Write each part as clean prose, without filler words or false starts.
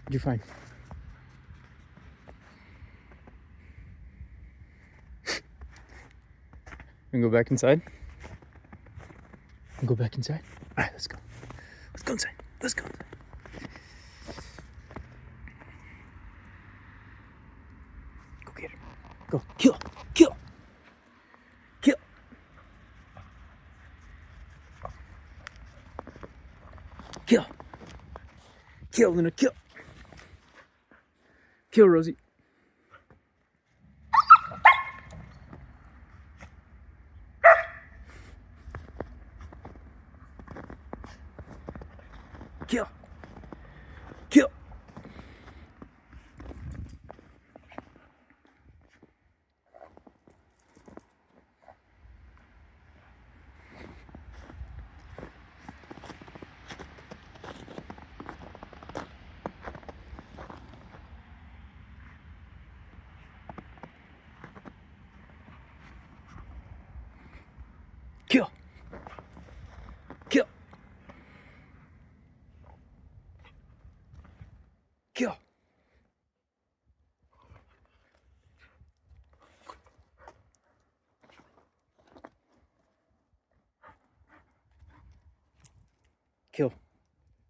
What'd you find? And go back inside? And go back inside? Alright, let's go. Let's go inside. Let's go inside. Go get her. Go. Kill. Kill. Kill. Kill. Kill, Luna. Kill. Kill, Rosie. Kill. Kill. Kill. Kill. Kill. Kill.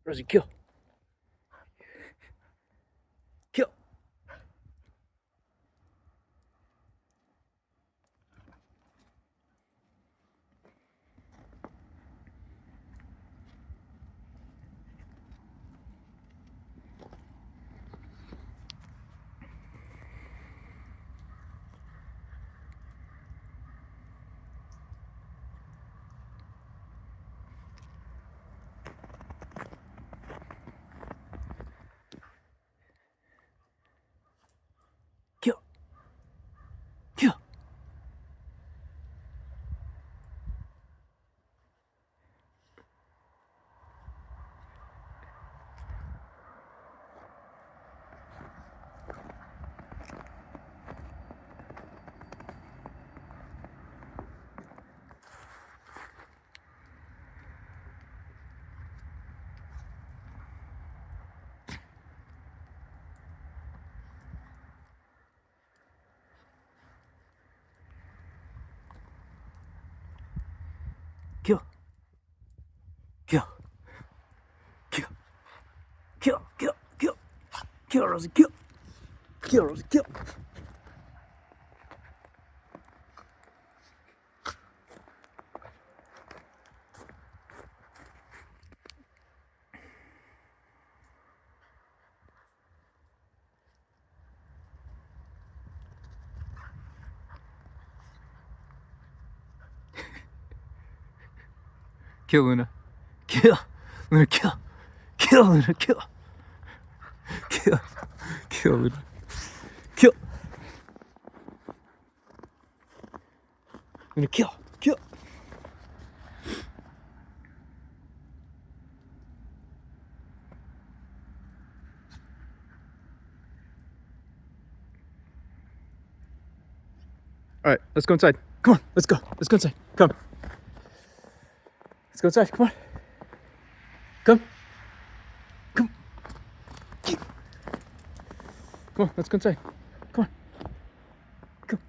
Rosie, kill. Kill. Kill. Kill. Kill. Kill. Kill. Kill. Kill. Kill. Kill, Rosie. Kill. Kill, Rosie. Kill. Kill, Luna. Kill. Luna, kill. Kill, Luna, kill. Kill. Kill, Luna. Kill. Luna, kill. Kill. Alright, let's go inside. Come on, let's go. Let's go inside. Come. Let's go inside. Come on. Come. Come. Come on, let's go inside. Come on. Come.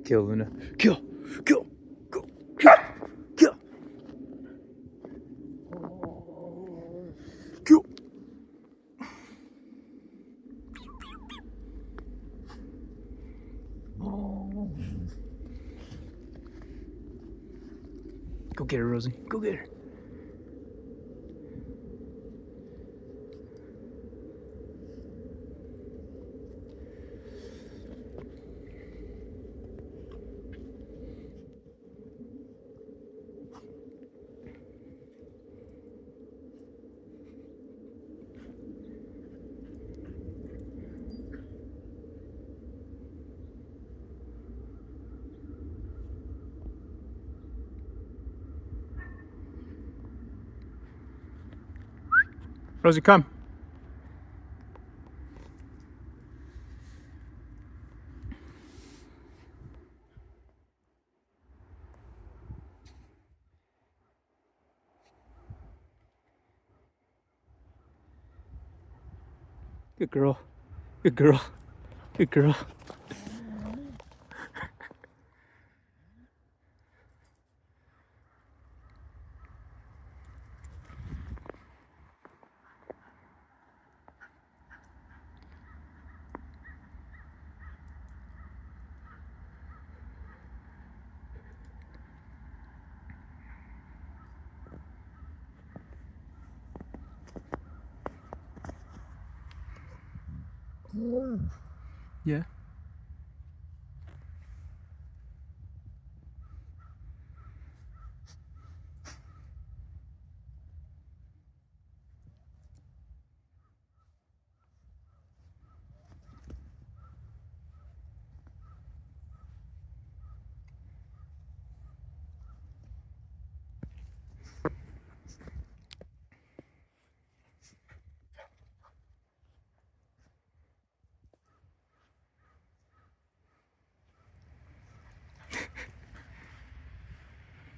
Kill, Luna. Kill. Kill. Go. Kill. Kill. Kill. Go get her, Rosie. Go get her. Rosie, come. Good girl. Good girl. Good girl. Yeah.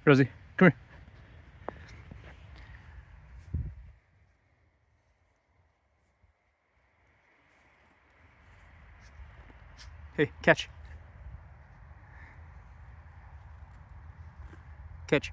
Rosie, come here. Hey, catch. Catch.